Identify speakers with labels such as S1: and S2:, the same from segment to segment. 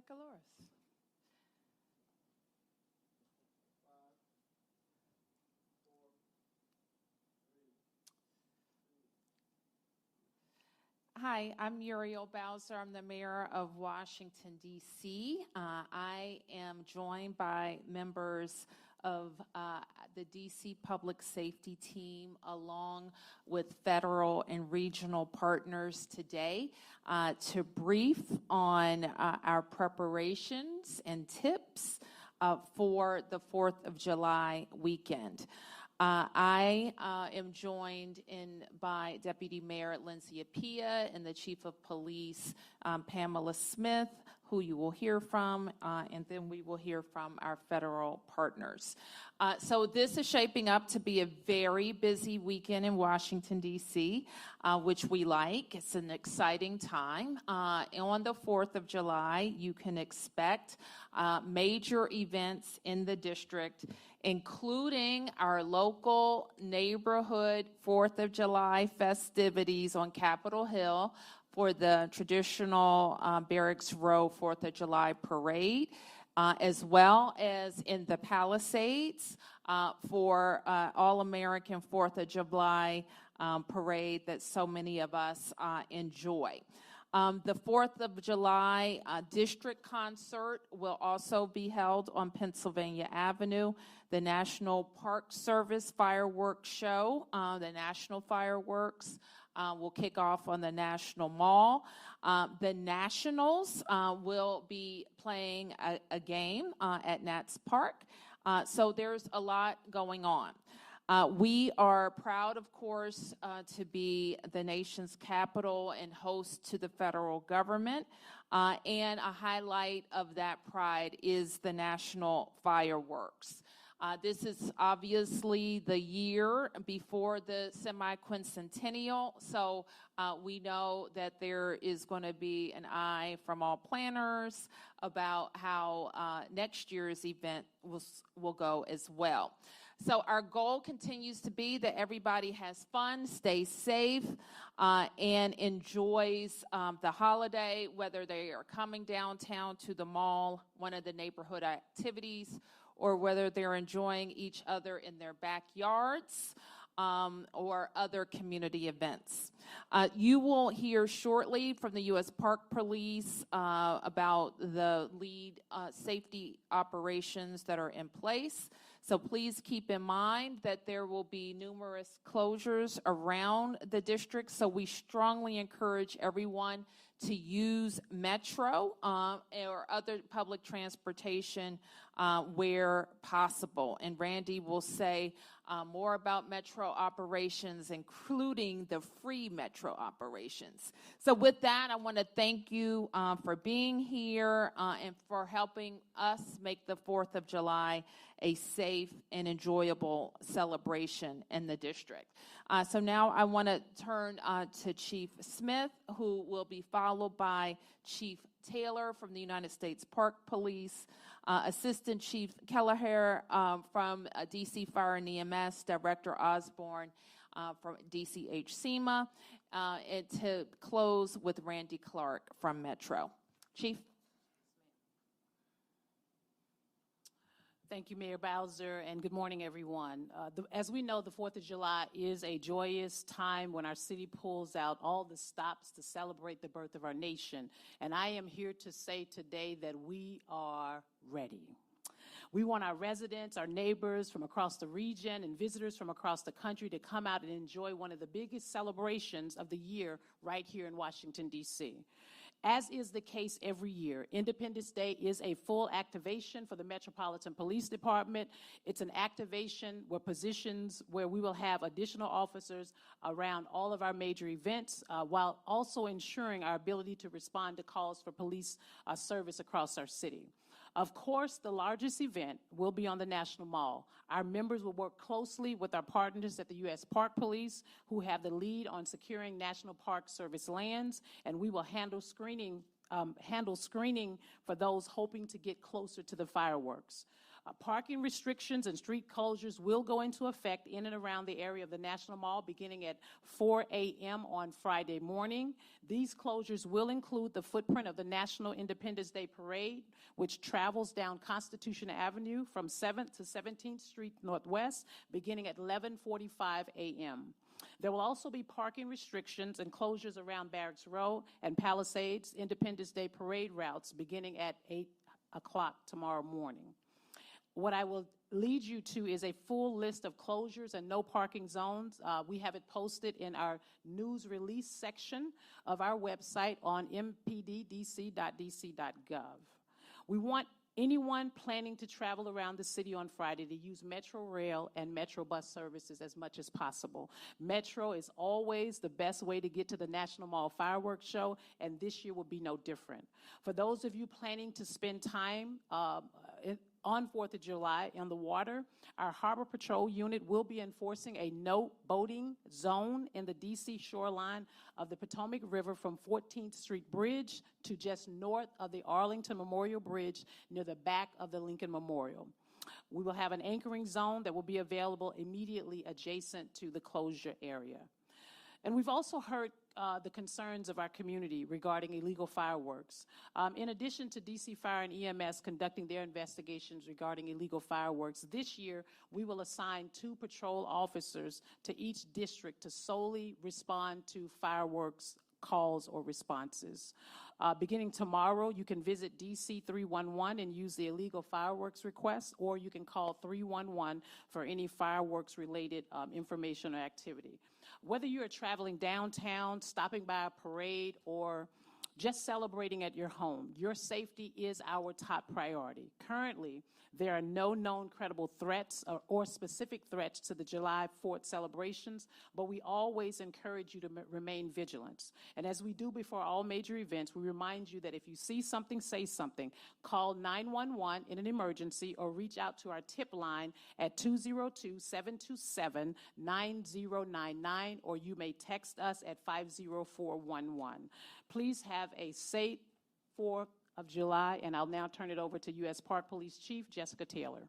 S1: Calores. Hi, I'm Muriel Bowser. I'm the mayor of Washington, D.C. I am joined by members of the D.C. Public Safety Team along with federal and regional partners today to brief on our preparations and tips for the 4th of July weekend. I am joined by Deputy Mayor Lindsay Appiah and the Chief of Police, Pamela Smith, who you will hear from, and then we will hear from our federal partners. So this is shaping up to be a very busy weekend in Washington, D.C., which we like. It's an exciting time. On the 4th of July, you can expect major events in the district, including our local neighborhood 4th of July festivities on Capitol Hill for the traditional Barracks Row 4th of July parade, as well as in the Palisades for All-American 4th of July parade that so many of us enjoy. The 4th of July district concert will also be held on Pennsylvania Avenue. The National Park Service fireworks show, the National Fireworks, will kick off on the National Mall. The Nationals will be playing a game at Nats Park. So there's a lot going on. We are proud, of course, to be the nation's capital and host to the federal government. And a highlight of that pride is the national fireworks. This is obviously the year before the semi-quincentennial, so we know that there is going to be an eye from all planners about how next year's event will go as well. So our goal continues to be that everybody has fun, stays safe, and enjoys the holiday, whether they are coming downtown to the mall, one of the neighborhood activities, or whether they're enjoying each other in their backyards or other community events. You will hear shortly from the U.S. Park Police about the lead safety operations that are in place. So please keep in mind that there will be numerous closures around the district, so we strongly encourage everyone to use Metro or other public transportation where possible. And Randy will say more about Metro operations, including the free Metro operations. So with that, I want to thank you for being here and for helping us make the 4th of July a safe and enjoyable celebration in the district. So now I want to turn to Chief Smith, who will be followed by Chief Taylor from the United States Park Police, Assistant Chief Kelleher from DC Fire and EMS, Director Osborne from DCH SEMA, and to close with Randy Clark from Metro. Chief.
S2: Thank you, Mayor Bowser, and good morning, everyone. As we know, the 4th of July is a joyous time when our city pulls out all the stops to celebrate the birth of our nation. And I am here to say today that we are ready. We want our residents, our neighbors from across the region, and visitors from across the country to come out and enjoy one of the biggest celebrations of the year right here in Washington, D.C. As is the case every year, Independence Day is a full activation for the Metropolitan Police Department. It's an activation where we will have additional officers around all of our major events while also ensuring our ability to respond to calls for police service across our city. Of course, the largest event will be on the National Mall. Our members will work closely with our partners at the U.S. Park Police, who have the lead on securing National Park Service lands, and we will handle screening for those hoping to get closer to the fireworks. Parking restrictions and street closures will go into effect in and around the area of the National Mall beginning at 4 a.m. on Friday morning. These closures will include the footprint of the National Independence Day Parade, which travels down Constitution Avenue from 7th to 17th Street Northwest beginning at 11:45 a.m. There will also be parking restrictions and closures around Barracks Row and Palisades Independence Day Parade routes beginning at 8 o'clock tomorrow morning. What I will lead you to is a full list of closures and no parking zones. We have it posted in our news release section of our website on mpddc.dc.gov. We want anyone planning to travel around the city on Friday to use Metro Rail and Metro bus services as much as possible. Metro is always the best way to get to the National Mall fireworks show, and this year will be no different. For those of you planning to spend time on 4th of July on the water, our Harbor Patrol unit will be enforcing a no boating zone in the D.C. shoreline of the Potomac River from 14th Street Bridge to just north of the Arlington Memorial Bridge near the back of the Lincoln Memorial. We will have an anchoring zone that will be available immediately adjacent to the closure area. And we've also heard the concerns of our community regarding illegal fireworks. In addition to DC Fire and EMS conducting their investigations regarding illegal fireworks, this year we will assign 2 patrol officers to each district to solely respond to fireworks calls or responses. Beginning tomorrow, you can visit DC 311 and use the illegal fireworks request, or you can call 311 for any fireworks-related information or activity. Whether you are traveling downtown, stopping by a parade, or just celebrating at your home, your safety is our top priority. Currently, there are no known credible threats or specific threats to the July 4th celebrations, but we always encourage you to remain vigilant. And as we do before all major events, we remind you that if you see something, say something. Call 911 in an emergency or reach out to our tip line at 202-727-9099, or you may text us at 50411. Please have a safe 4th of July, and I'll now turn it over to U.S. Park Police Chief Jessica Taylor.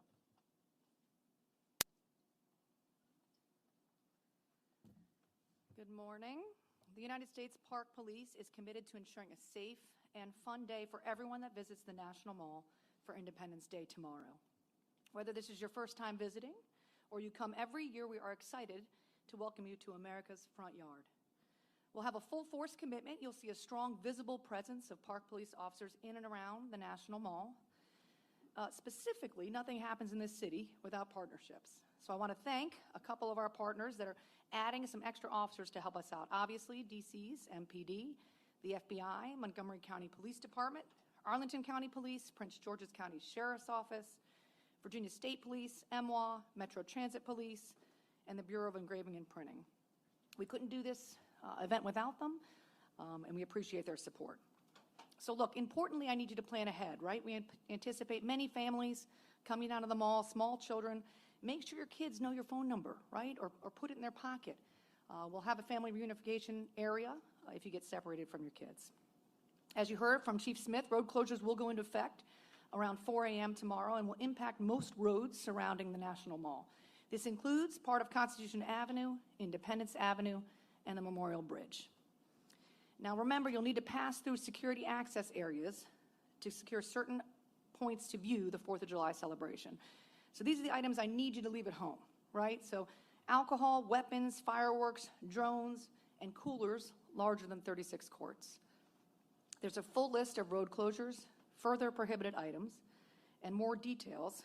S3: Good morning. The United States Park Police is committed to ensuring a safe and fun day for everyone that visits the National Mall for Independence Day tomorrow. Whether this is your first time visiting or you come every year, we are excited to welcome you to America's front yard. We'll have a full force commitment. You'll see a strong, visible presence of Park Police officers in and around the National Mall. Specifically, nothing happens in this city without partnerships. So I want to thank a couple of our partners that are adding some extra officers to help us out. Obviously, DC's MPD, the FBI, Montgomery County Police Department, Arlington County Police, Prince George's County Sheriff's Office, Virginia State Police, MWA, Metro Transit Police, and the Bureau of Engraving and Printing. We couldn't do this event without them, and we appreciate their support. So look, importantly, I need you to plan ahead, right? We anticipate many families coming down to the mall, small children. Make sure your kids know your phone number, right? Or put it in their pocket. We'll have a family reunification area if you get separated from your kids. As you heard from Chief Smith, road closures will go into effect around 4 a.m. tomorrow and will impact most roads surrounding the National Mall. This includes part of Constitution Avenue, Independence Avenue, and the Memorial Bridge. Now remember, you'll need to pass through security access areas to secure certain points to view the 4th of July celebration. So these are the items I need you to leave at home, right? So alcohol, weapons, fireworks, drones, and coolers larger than 36 quarts. There's a full list of road closures, further prohibited items, and more details.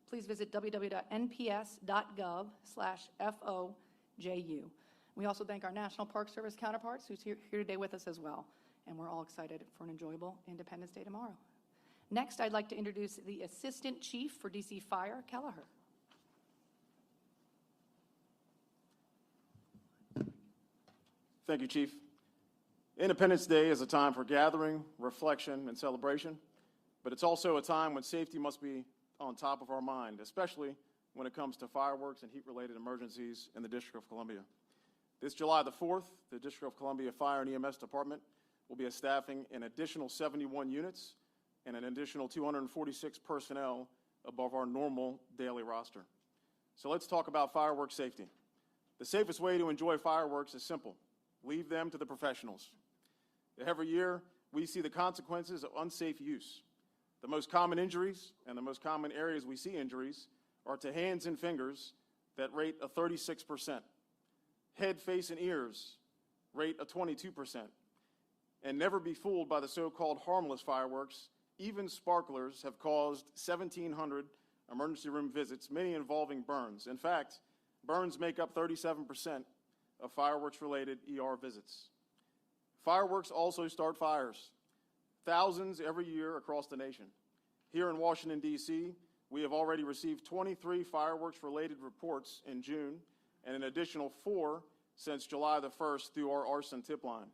S3: Please visit www.nps.gov/FOJU. We also thank our National Park Service counterparts who's here today with us as well. And we're all excited for an enjoyable Independence Day tomorrow. Next, I'd like to introduce the Assistant Chief for DC Fire, Kelleher.
S4: Thank you, Chief. Independence Day is a time for gathering, reflection, and celebration, but it's also a time when safety must be on top of our mind, especially when it comes to fireworks and heat-related emergencies in the District of Columbia. This July the 4th, the District of Columbia Fire and EMS Department will be staffing an additional 71 units and an additional 246 personnel above our normal daily roster. So let's talk about fireworks safety. The safest way to enjoy fireworks is simple. Leave them to the professionals. Every year, we see the consequences of unsafe use. The most common injuries and the most common areas we see injuries are to hands and fingers that rate a 36%. Head, face, and ears rate a 22%. And never be fooled by the so-called harmless fireworks. Even sparklers have caused 1,700 emergency room visits, many involving burns. In fact, burns make up 37% of fireworks-related ER visits. Fireworks also start fires, thousands every year across the nation. Here in Washington, D.C., we have already received 23 fireworks-related reports in June and an additional 4 since July the 1st through our arson tip line.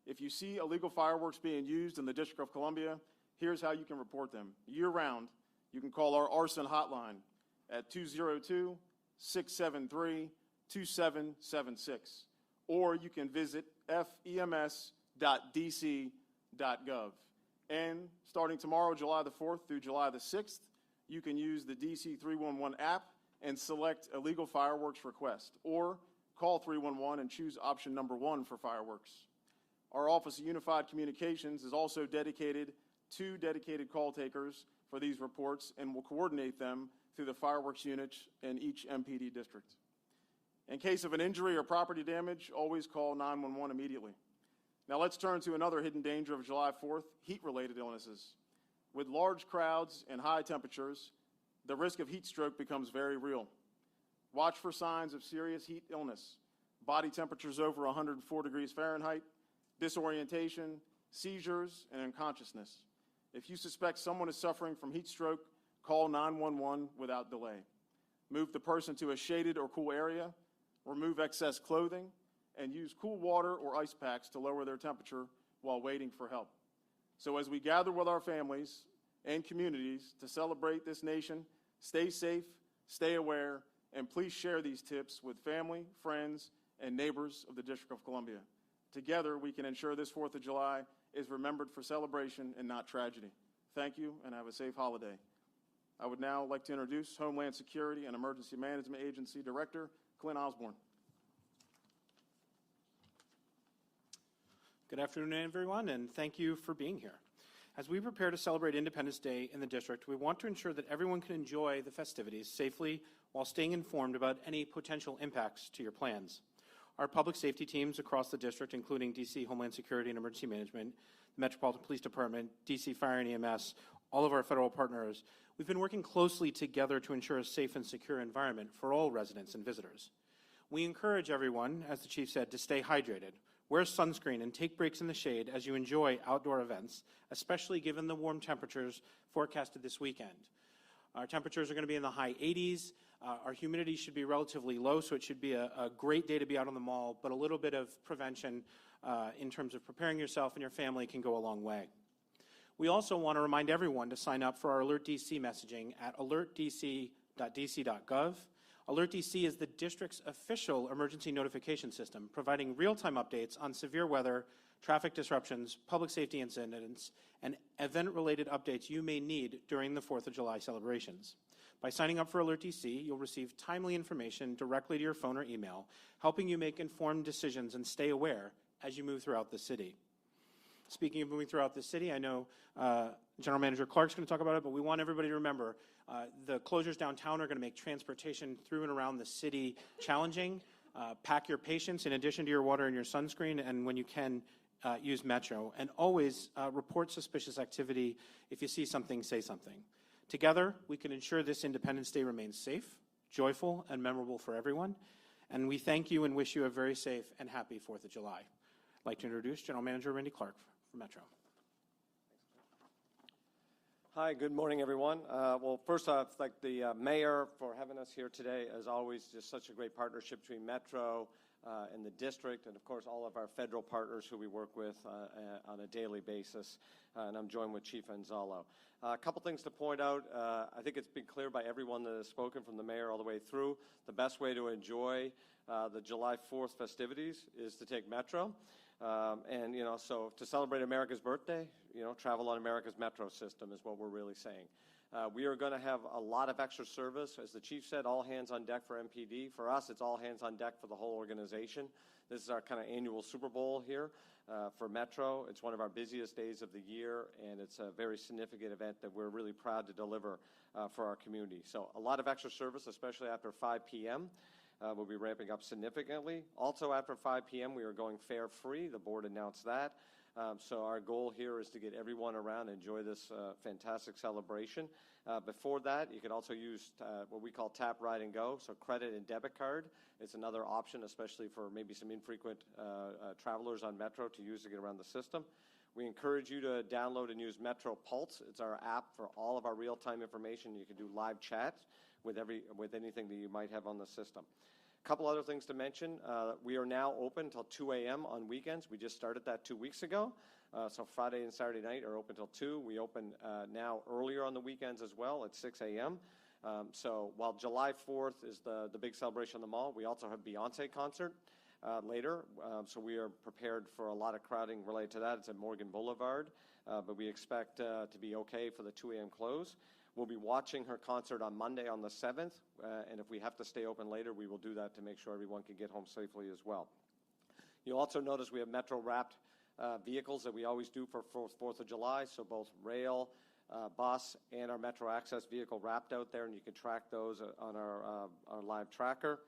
S4: If you see illegal fireworks being used in the District of Columbia, here's how you can report them. Year-round, you can call our arson hotline at 202-673-2776, or you can visit fems.dc.gov. And starting tomorrow, July the 4th through July the 6th, you can use the DC 311 app and select a legal fireworks request, or call 311 and choose option number 1 for fireworks. Our Office of Unified Communications is also dedicated 2 dedicated call takers for these reports and will coordinate them through the fireworks units in each MPD district. In case of an injury or property damage, always call 911 immediately. Now let's turn to another hidden danger of July 4th, heat-related illnesses. With large crowds and high temperatures, the risk of heat stroke becomes very real. Watch for signs of serious heat illness, body temperatures over 104 degrees Fahrenheit, disorientation, seizures, and unconsciousness. If you suspect someone is suffering from heat stroke, call 911 without delay. Move the person to a shaded or cool area, remove excess clothing, and use cool water or ice packs to lower their temperature while waiting for help. So as we gather with our families and communities to celebrate this nation, stay safe, stay aware, and please share these tips with family, friends, and neighbors of the District of Columbia. Together, we can ensure this 4th of July is remembered for celebration and not tragedy. Thank you, and have a safe holiday. I would now like to introduce Homeland Security and Emergency Management Agency Director Clint Osborne.
S5: Good afternoon, everyone, and thank you for being here. As we prepare to celebrate Independence Day in the district, we want to ensure that everyone can enjoy the festivities safely while staying informed about any potential impacts to your plans. Our public safety teams across the district, including DC Homeland Security and Emergency Management, the Metropolitan Police Department, DC Fire and EMS, all of our federal partners, we've been working closely together to ensure a safe and secure environment for all residents and visitors. We encourage everyone, as the chief said, to stay hydrated, wear sunscreen, and take breaks in the shade as you enjoy outdoor events, especially given the warm temperatures forecasted this weekend. Our temperatures are going to be in the high 80s. Our humidity should be relatively low, so it should be a great day to be out on the mall, but a little bit of prevention in terms of preparing yourself and your family can go a long way. We also want to remind everyone to sign up for our Alert DC messaging at alertdc.dc.gov. Alert DC is the district's official emergency notification system, providing real-time updates on severe weather, traffic disruptions, public safety incidents, and event-related updates you may need during the 4th of July celebrations. By signing up for Alert DC, you'll receive timely information directly to your phone or email, helping you make informed decisions and stay aware as you move throughout the city. Speaking of moving throughout the city, I know General Manager Clark's going to talk about it, but we want everybody to remember the closures downtown are going to make transportation through and around the city challenging. Pack your patience in addition to your water and your sunscreen, and when you can, use Metro. And always report suspicious activity. If you see something, say something. Together, we can ensure this Independence Day remains safe, joyful, and memorable for everyone. And we thank you and wish you a very safe and happy 4th of July. I'd like to introduce General Manager Randy Clark from Metro.
S6: Hi, good morning, everyone. Well, first off, thank the mayor for having us here today. As always, just such a great partnership between Metro and the district, and of course, all of our federal partners who we work with on a daily basis. And I'm joined with Chief Anzalo. A couple things to point out. I think it's been clear by everyone that has spoken, from the mayor all the way through, the best way to enjoy the July 4th festivities is to take Metro. And, so to celebrate America's birthday, travel on America's Metro system is what we're really saying. We are going to have a lot of extra service. As the chief said, all hands on deck for MPD. For us, it's all hands on deck for the whole organization. This is our kind of annual Super Bowl here for Metro. It's one of our busiest days of the year, and it's a very significant event that we're really proud to deliver for our community. So a lot of extra service, especially after 5 p.m. We'll be ramping up significantly. Also after 5 p.m., we are going fare free. The board announced that. So our goal here is to get everyone around and enjoy this fantastic celebration. Before that, you can also use what we call tap, ride, and go, so credit and debit card. It's another option, especially for maybe some infrequent travelers on Metro to use to get around the system. We encourage you to download and use Metro Pulse. It's our app for all of our real-time information. You can do live chat with anything that you might have on the system. A couple other things to mention. We are now open until 2 a.m. on weekends. We just started that 2 weeks ago. So Friday and Saturday night are open till 2. We open now earlier on the weekends as well at 6 a.m. So while July 4th is the big celebration on the mall, we also have Beyonce concert later. So we are prepared for a lot of crowding related to that. It's at Morgan Boulevard, but we expect to be okay for the 2 a.m. close. We'll be watching her concert on Monday on the 7th, and if we have to stay open later, we will do that to make sure everyone can get home safely as well. You'll also notice we have Metro-wrapped vehicles that we always do for 4th of July, so both rail, bus, and our Metro Access vehicle wrapped out there, and you can track those on our live tracker.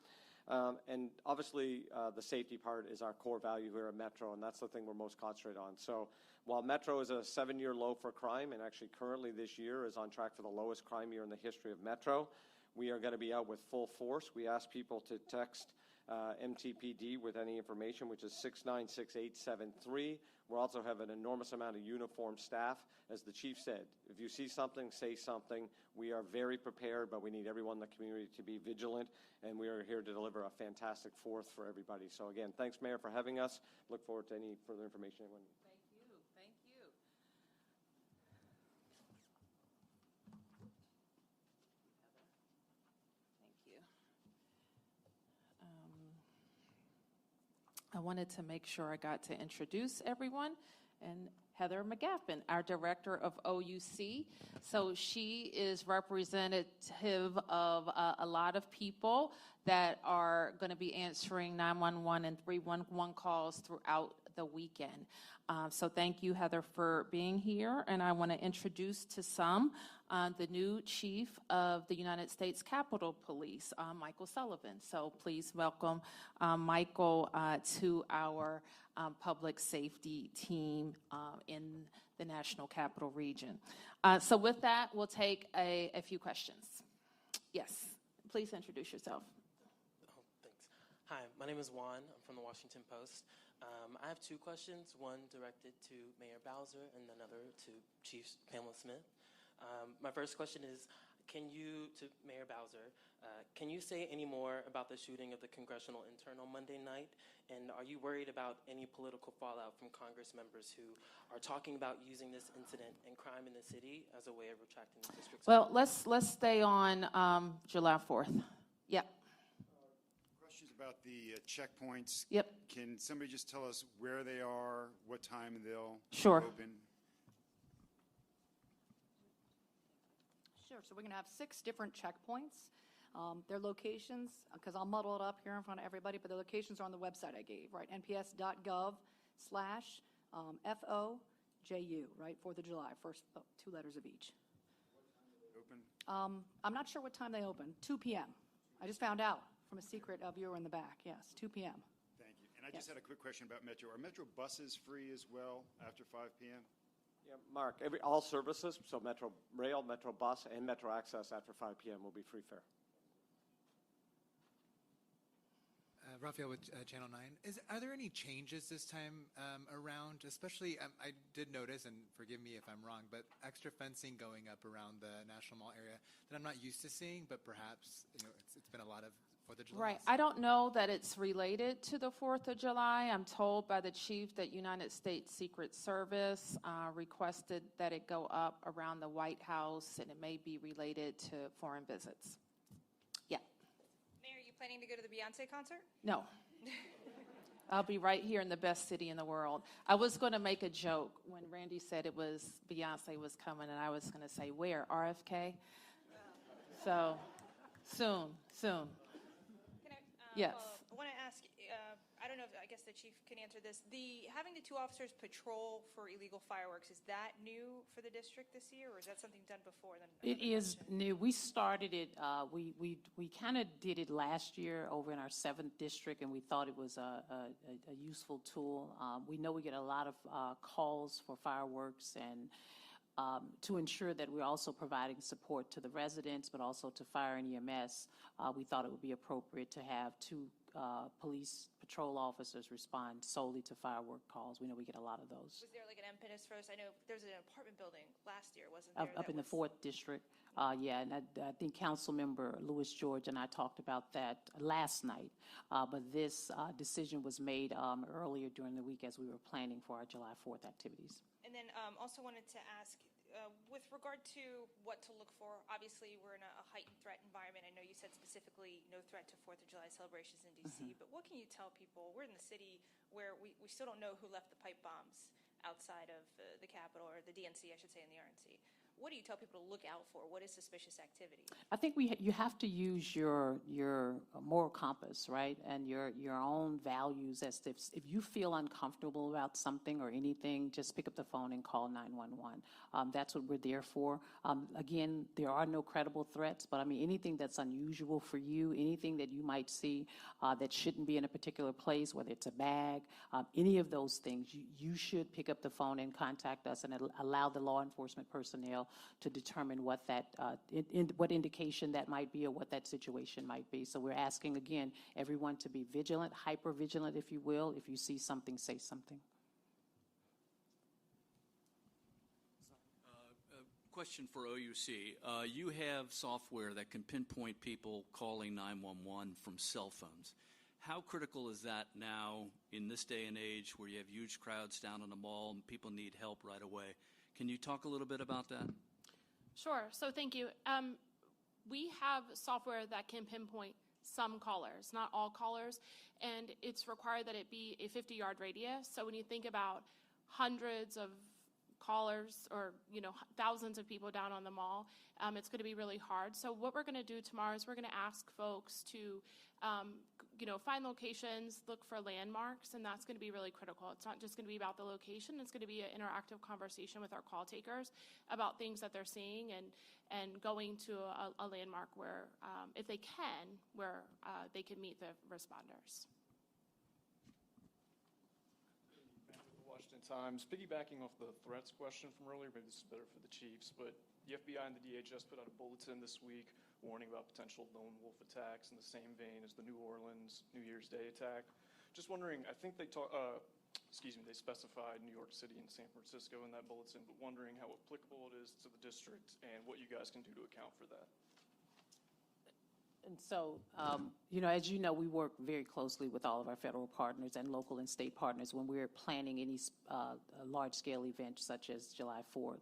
S6: And obviously, the safety part is our core value here at Metro, and that's the thing we're most concentrated on. So while Metro is a 7-year low for crime, and actually currently this year is on track for the lowest crime year in the history of Metro, we are going to be out with full force. We ask people to text MTPD with any information, which is 696873. We also have an enormous amount of uniformed staff. As the chief said, if you see something, say something. We are very prepared, but we need everyone in the community to be vigilant, and we are here to deliver a fantastic 4th for everybody. So again, thanks, Mayor, for having us. Look forward to any further information anyone needs.
S1: Thank you. I wanted to make sure I got to introduce everyone. And Heather McGaffin, our director of OUC. So she is representative of a lot of people that are going to be answering 911 and 311 calls throughout the weekend. So thank you, Heather, for being here. And I want to introduce to some the new chief of the United States Capitol Police, Michael Sullivan. So please welcome Michael to our public safety team in the National Capital Region. So with that, we'll take a few questions. Yes, please introduce yourself.
S7: Oh, thanks. Hi, my name is Juan. I'm from the Washington Post. I have 2 questions, one directed to Mayor Bowser and another to Chief Pamela Smith. My first question is, to Mayor Bowser, can you say any more about the shooting of the congressional intern on Monday night? And are you worried about any political fallout from Congress members who are talking about using this incident and crime in the city as a way of retracting the district's?
S1: Well, let's stay on July 4th. Yep.
S8: Questions about the checkpoints.
S1: Yep.
S8: Can somebody just tell us where they are, what time they'll open?
S3: Sure. So we're going to have 6 different checkpoints. Their locations, because I'll muddle it up here in front of everybody, but the locations are on the website I gave, right? nps.gov/FOJU, right? 4th of July, first 2 letters of each.
S8: What time do they open?
S3: I'm not sure what time they open. 2 p.m. I just found out from a secret viewer in the back. Yes, 2 p.m.
S8: Thank you. And I just had a quick question about Metro. Are Metro buses free as well after 5 p.m.?
S6: Yeah, Mark, all services, so Metro Rail, Metro Bus, and Metro Access after 5 p.m. will be free fare.
S9: Raphael with Channel 9. Are there any changes this time around? Especially, I did notice, and forgive me if I'm wrong, but extra fencing going up around the National Mall area that I'm not used to seeing, but perhaps it's been a lot of 4th of July.
S1: Right. I don't know that it's related to the 4th of July. I'm told by the chief that United States Secret Service requested that it go up around the White House, and it may be related to foreign visits. Yeah.
S10: Mayor, are you planning to go to the Beyonce concert?
S1: No. I'll be right here in the best city in the world. I was going to make a joke when Randy said it was Beyonce was coming, and I was going to say, where, RFK? So, soon.
S10: Can I,
S1: Yes.
S10: I want to ask, I don't know if, I guess the chief can answer this. Having the 2 officers patrol for illegal fireworks, is that new for the district this year, or is that something done before?
S2: It is new. We started it, we kind of did it last year over in our 7th district, and we thought it was a useful tool. We know we get a lot of calls for fireworks, and to ensure that we're also providing support to the residents, but also to fire and EMS, we thought it would be appropriate to have 2 police patrol officers respond solely to firework calls. We know we get a lot of those.
S10: Was there like an impetus first? I know there was an apartment building last year, wasn't there?
S2: Up in the 4th district. Yeah, and I think Councilmember Louis George and I talked about that last night. But this decision was made earlier during the week as we were planning for our July 4th activities.
S10: And then also wanted to ask, with regard to what to look for, obviously we're in a heightened threat environment. I know you said specifically no threat to 4th of July celebrations in D.C., but what can you tell people? We're in the city where we still don't know who left the pipe bombs outside of the Capitol, or the DNC, I should say, and the RNC. What do you tell people to look out for? What is suspicious activity?
S2: I think you have to use your moral compass, right, and your own values. As if you feel uncomfortable about something or anything, just pick up the phone and call 911. That's what we're there for. Again, there are no credible threats, but I mean anything that's unusual for you, anything that you might see that shouldn't be in a particular place, whether it's a bag, any of those things, you should pick up the phone and contact us and allow the law enforcement personnel to determine what that, what indication that might be or what that situation might be. So we're asking, again, everyone to be vigilant, hyper-vigilant, if you will. If you see something, say something.
S11: Question for OUC. You have software that can pinpoint people calling 911 from cell phones. How critical is that now in this day and age where you have huge crowds down in the mall and people need help right away? Can you talk a little bit about that?
S12: Sure. So thank you. We have software that can pinpoint some callers, not all callers, and it's required that it be a 50-yard radius. So when you think about hundreds of callers or thousands of people down on the mall, it's going to be really hard. So what we're going to do tomorrow is we're going to ask folks to find locations, look for landmarks, and that's going to be really critical. It's not just going to be about the location. It's going to be an interactive conversation with our call takers about things that they're seeing and going to a landmark where, if they can, where they can meet the responders.
S13: Washington Times. Piggybacking off the threats question from earlier, maybe this is better for the chiefs, but the FBI and the DHS put out a bulletin this week warning about potential lone wolf attacks in the same vein as the New Orleans New Year's Day attack. Just wondering, I think they they specified New York City and San Francisco in that bulletin, but wondering how applicable it is to the district and what you guys can do to account for that.
S2: And so, as you know, we work very closely with all of our federal partners and local and state partners when we're planning any large-scale event such as July 4th.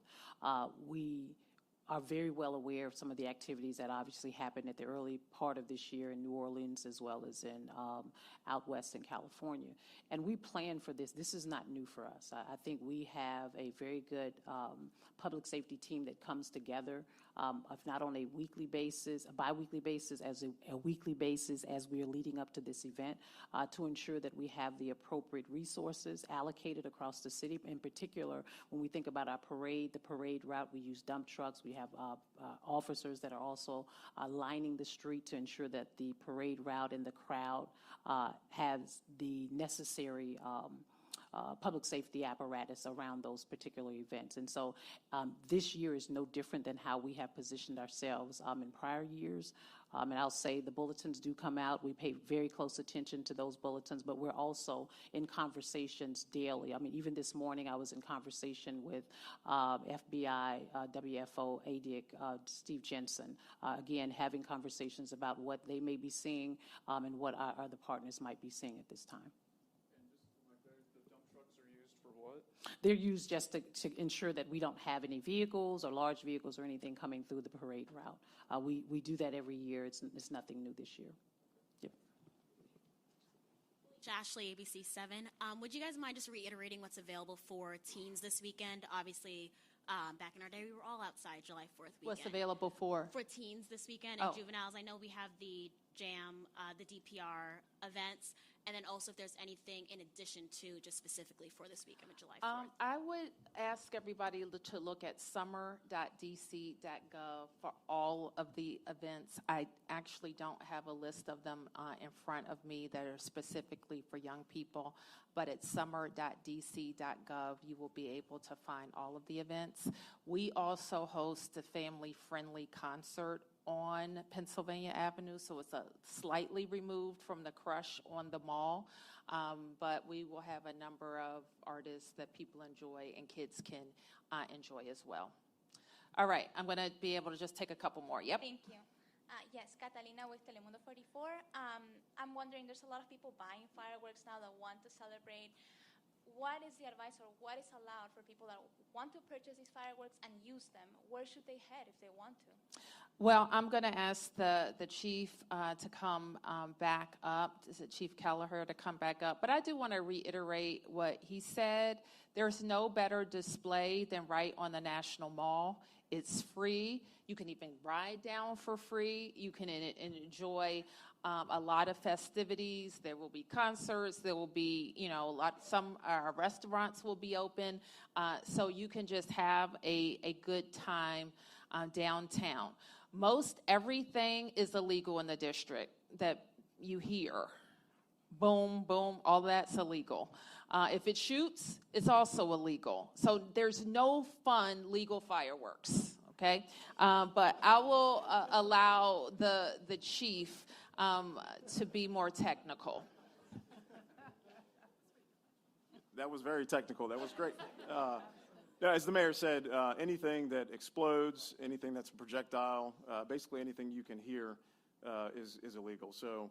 S2: We are very well aware of some of the activities that obviously happened at the early part of this year in New Orleans as well as in out west in California. And we plan for this. This is not new for us. I think we have a very good public safety team that comes together of not on a weekly basis, a bi-weekly basis, as a weekly basis as we are leading up to this event to ensure that we have the appropriate resources allocated across the city. In particular, when we think about our parade, the parade route, we use dump trucks. We have officers that are also lining the street to ensure that the parade route and the crowd has the necessary public safety apparatus around those particular events. And so this year is no different than how we have positioned ourselves in prior years. And I'll say the bulletins do come out. We pay very close attention to those bulletins, but we're also in conversations daily. I mean, even this morning I was in conversation with FBI, WFO, ADIC, Steve Jensen, again, having conversations about what they may be seeing and what our other partners might be seeing at this time. They're used just to ensure that we don't have any vehicles or large vehicles or anything coming through the parade route. We do that every year. It's nothing new this year. Yep.
S14: Ashley, ABC7. Would you guys mind just reiterating what's available for teens this weekend? Obviously, back in our day, we were all outside July 4th weekend.
S1: What's available for?
S14: For teens this weekend and
S1: Oh.
S14: juveniles. I know we have the JAM, the DPR events, and then also if there's anything in addition to just specifically for this weekend of July 4th.
S1: I would ask everybody to look at summer.dc.gov for all of the events. I actually don't have a list of them in front of me that are specifically for young people, but at summer.dc.gov, you will be able to find all of the events. We also host a family-friendly concert on Pennsylvania Avenue, so it's slightly removed from the crush on the mall, but we will have a number of artists that people enjoy and kids can enjoy as well. All right, I'm going to be able to just take a couple more. Yep.
S15: Thank you. Yes, Catalina with Telemundo 44. I'm wondering, there's a lot of people buying fireworks now that want to celebrate. What is the advice or what is allowed for people that want to purchase these fireworks and use them? Where should they head if they want to?
S1: Well, I'm going to ask the chief to come back up. Is it Chief Kelleher to come back up? But I do want to reiterate what he said. There's no better display than right on the National Mall. It's free. You can even ride down for free. You can enjoy a lot of festivities. There will be concerts. There will be, some restaurants will be open. So you can just have a good time downtown. Most everything is illegal in the district that you hear. Boom, boom, all that's illegal. If it shoots, it's also illegal. So there's no fun legal fireworks, okay? But I will allow the chief to be more technical.
S4: That was very technical. That was great. As the mayor said, anything that explodes, anything that's a projectile, basically anything you can hear is illegal. So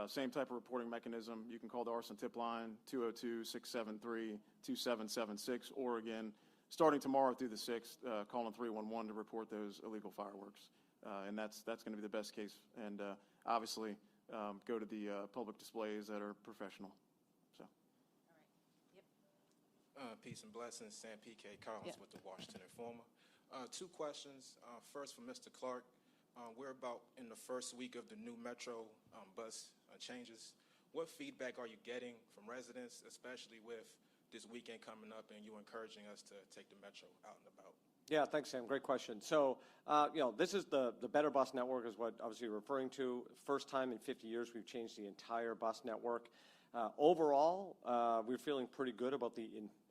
S4: same type of reporting mechanism. You can call the arson tip line, 202-673-2776, or again, starting tomorrow through the 6th, calling 311 to report those illegal fireworks. And that's going to be the best case. And obviously, go to the public displays that are professional.
S16: Peace and blessings. Sam P.K. Collins with the Washington Informer. Two questions. First for Mr. Clark. We're about in the first week of the new Metro bus changes. What feedback are you getting from residents, especially with this weekend coming up and you encouraging us to take the Metro out and about?
S6: Yeah, thanks, Sam. Great question. So, this is the Better Bus Network is what obviously you're referring to. First time in 50 years we've changed the entire bus network. Overall, we're feeling pretty good about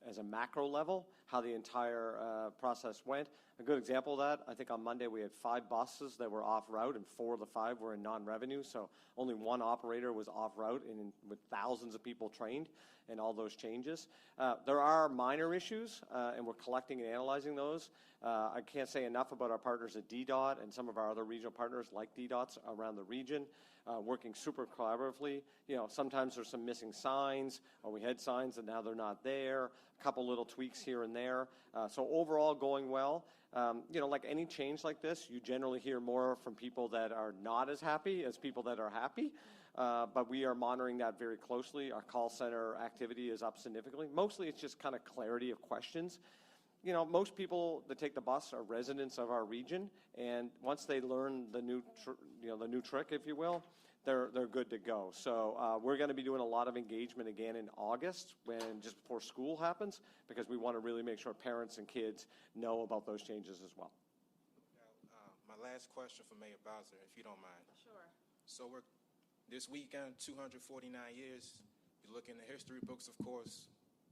S6: as a macro level, how the entire process went. A good example of that, I think on Monday we had 5 buses that were off route and 4 of the 5 were in non-revenue. So only one operator was off route and with thousands of people trained and all those changes. There are minor issues and we're collecting and analyzing those. I can't say enough about our partners at DDOT and some of our other regional partners like DDOT's around the region. Working super collaboratively. Sometimes there's some missing signs, or we had signs and now they're not there. A couple little tweaks here and there. So overall going well. Like any change like this, you generally hear more from people that are not as happy as people that are happy. But we are monitoring that very closely. Our call center activity is up significantly. Mostly it's just kind of clarity of questions. Most people that take the bus are residents of our region, and once they learn the new trick, if you will, they're good to go. So we're going to be doing a lot of engagement again in August, just before school happens, because we want to really make sure parents and kids know about those changes as well.
S16: My last question for Mayor Bowser, if you don't mind.
S1: Sure.
S16: So this weekend, 249 years. You look in the history books, of course,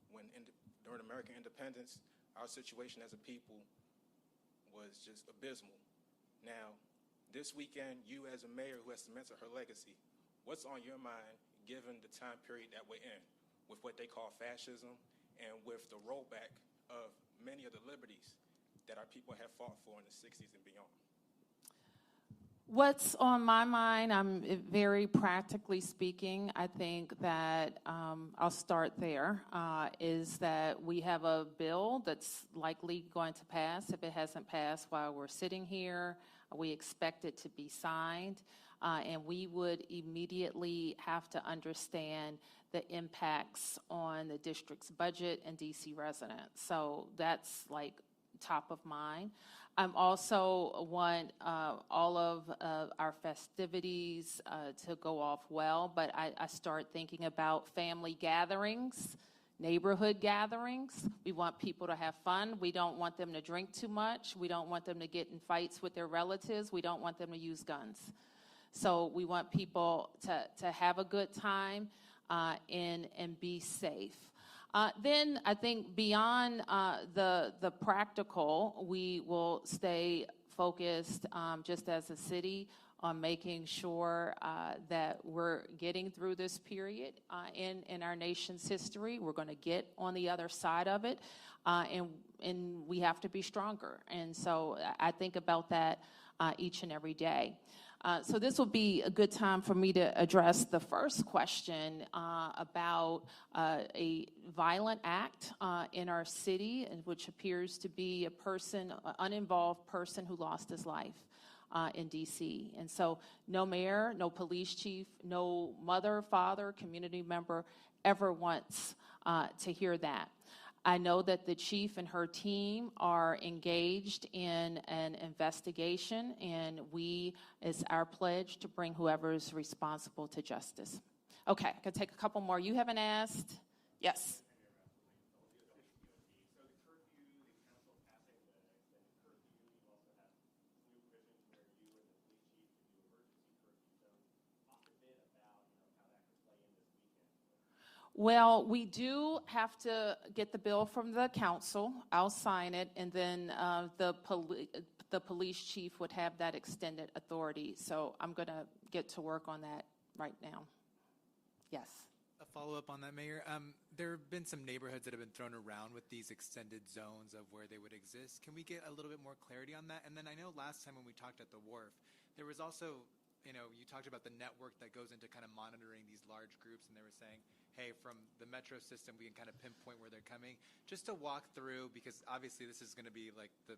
S16: during American independence. Our situation as a people was just abysmal. Now, this weekend, you as a mayor who has cemented her legacy, what's on your mind given the time period that we're in with what they call fascism and with the rollback of many of the liberties that our people have fought for in the 60s and beyond?
S1: What's on my mind, very practically speaking, I think that I'll start there, is that we have a bill that's likely going to pass. If it hasn't passed while we're sitting here, we expect it to be signed. and we would immediately have to understand the impacts on the district's budget and DC residents. So that's like top of mind. I'm also want all of our festivities to go off well, but I start thinking about family gatherings, neighborhood gatherings. We want people to have fun. We don't want them to drink too much. We don't want them to get in fights with their relatives. We don't want them to use guns. So we want people to have a good time and be safe. Then I think beyond the practical, we will stay focused just as a city on making sure that we're getting through this period in our nation's history. We're going to get on the other side of it, and we have to be stronger. And so I think about that each and every day. So this will be a good time for me to address the first question about a violent act in our city, which appears to be an uninvolved person who lost his life in DC. And so no mayor, no police chief, no mother, father, community member ever wants to hear that. I know that the chief and her team are engaged in an investigation, and it's our pledge to bring whoever is responsible to justice. Okay, I can take a couple more. You haven't asked? Yes. Well, we do have to get the bill from the council. I'll sign it, and then the police chief would have that extended authority. So I'm going to get to work on that right now. Yes.
S9: A follow-up on that, Mayor. There have been some neighborhoods that have been thrown around with these extended zones of where they would exist. Can we get a little bit more clarity on that? And then I know last time when we talked at the wharf, there was also, you talked about the network that goes into kind of monitoring these large groups, and they were saying, hey, from the metro system, we can kind of pinpoint where they're coming. Just to walk through, because obviously this is going to be like the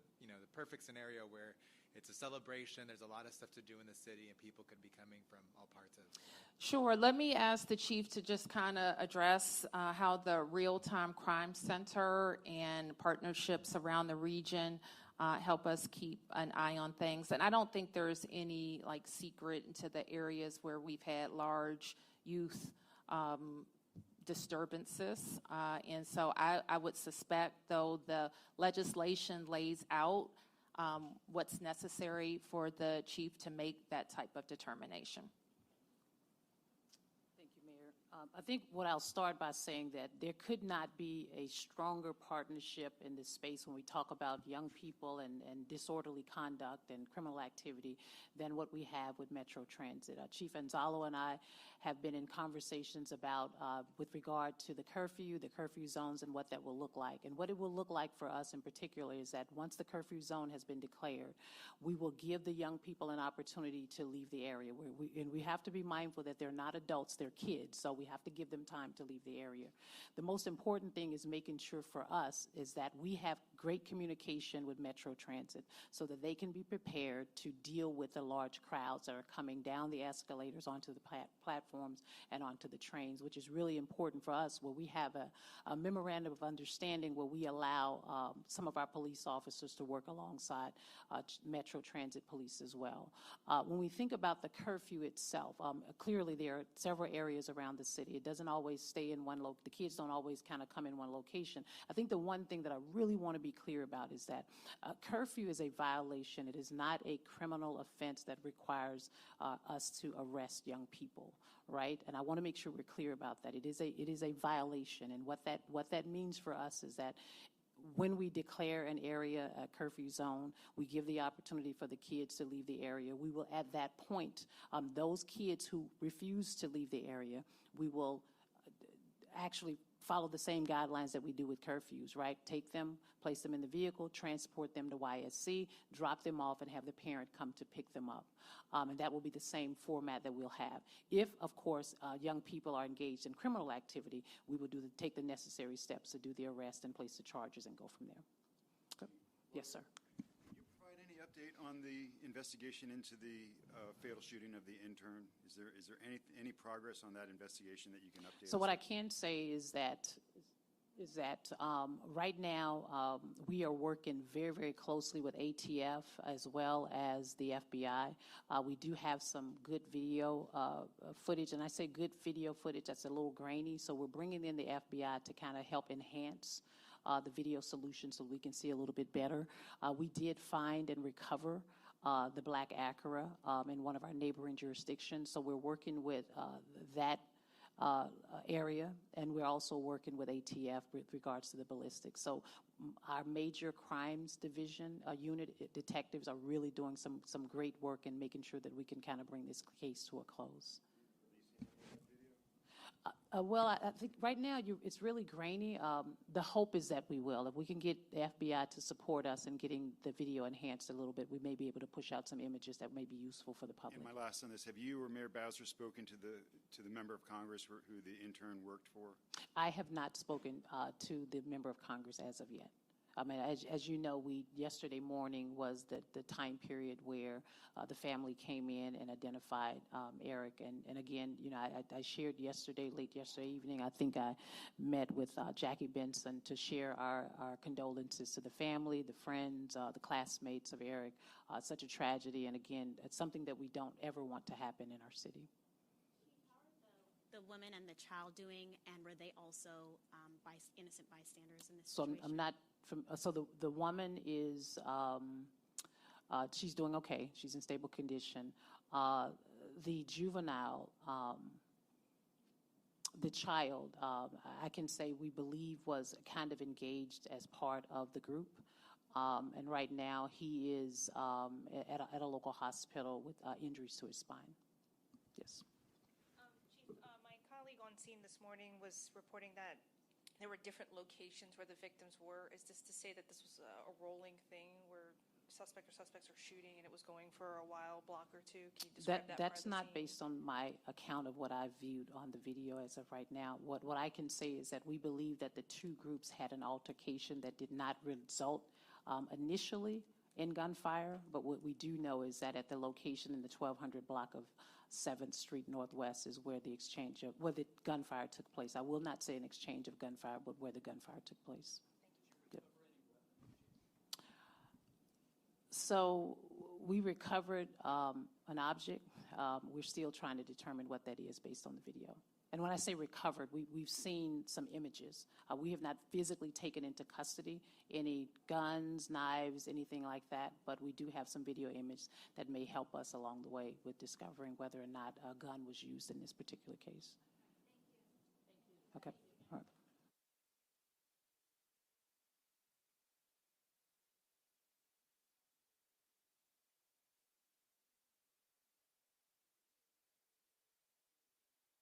S9: perfect scenario where it's a celebration, there's a lot of stuff to do in the city, and people could be coming from all parts of.
S1: Sure. Let me ask the chief to just kind of address how the Real-Time Crime Center and partnerships around the region help us keep an eye on things. And I don't think there's any secret into the areas where we've had large youth disturbances. And so I would suspect, though, the legislation lays out what's necessary for the chief to make that type of determination.
S2: Thank you, Mayor. I think what I'll start by saying that there could not be a stronger partnership in this space when we talk about young people and disorderly conduct and criminal activity than what we have with Metro Transit. Chief Anzalo and I have been in conversations about with regard to the curfew zones, and what that will look like. And what it will look like for us in particular is that once the curfew zone has been declared, we will give the young people an opportunity to leave the area. And we have to be mindful that they're not adults, they're kids, so we have to give them time to leave the area. The most important thing is making sure for us is that we have great communication with Metro Transit so that they can be prepared to deal with the large crowds that are coming down the escalators onto the platforms and onto the trains, which is really important for us, where we have a memorandum of understanding where we allow some of our police officers to work alongside Metro Transit police as well. When we think about the curfew itself, clearly there are several areas around the city. It doesn't always stay in one the kids don't always kind of come in one location. I think the one thing that I really want to be clear about is that curfew is a violation. It is not a criminal offense that requires us to arrest young people, right? And I want to make sure we're clear about that. It is a violation, and what that means for us is that when we declare an area a curfew zone, we give the opportunity for the kids to leave the area. We will, at that point, those kids who refuse to leave the area, we will actually follow the same guidelines that we do with curfews, right? Take them, place them in the vehicle, transport them to YSC, drop them off, and have the parent come to pick them up. And that will be the same format that we'll have. If, of course, young people are engaged in criminal activity, we will take the necessary steps to do the arrest and place the charges and go from there. Okay. Yes, sir.
S8: Can you provide any update on the investigation into the fatal shooting of the intern? Is there any progress on that investigation that you can update?
S2: So what I can say is that right now we are working very, very closely with ATF as well as the FBI. We do have some good video footage, and I say good video footage that's a little grainy, so we're bringing in the FBI to kind of help enhance the video solution so we can see a little bit better. We did find and recover the black Acura in one of our neighboring jurisdictions, so we're working with that area, and we're also working with ATF with regards to the ballistics. So our major crimes division unit detectives are really doing some great work in making sure that we can kind of bring this case to a close. Well, I think right now it's really grainy. The hope is that we will. If we can get the FBI to support us in getting the video enhanced a little bit, we may be able to push out some images that may be useful for the public.
S8: And my last on this, have you or Mayor Bowser spoken to the member of Congress who the intern worked for?
S2: I have not spoken to the member of Congress as of yet. I mean, as you know, yesterday morning was the time period where the family came in and identified Eric. And again, you know, I shared late yesterday evening, I think I met with Jackie Benson to share our condolences to the family, the friends, the classmates of Eric. Such a tragedy. And again, it's something that we don't ever want to happen in our city.
S14: The woman and the child doing, and were they also innocent bystanders in this
S2: So
S14: situation?
S2: I'm not from. So the woman is she's doing okay. She's in stable condition. The juvenile, the child, I can say we believe was kind of engaged as part of the group. And right now he is at a local hospital with injuries to his spine. Yes.
S10: Chief, my colleague on scene this morning was reporting that there were different locations where the victims were. Is this to say that this was a rolling thing where suspect or suspects are shooting and it was going for a while, block or two? Can you describe that?
S2: That's not based on my account of what I've viewed on the video as of right now. What I can say is that we believe that the two groups had an altercation that did not result initially in gunfire, but what we do know is that at the location in the 1200 block of 7th Street Northwest is where where the gunfire took place. I will not say an exchange of gunfire, but where the gunfire took place. Good. So we recovered an object. We're still trying to determine what that is based on the video. And when I say recovered, we've seen some images. We have not physically taken into custody any guns, knives, anything like that, but we do have some video image that may help us along the way with discovering whether or not a gun was used in this particular case. Thank you. Okay. All right.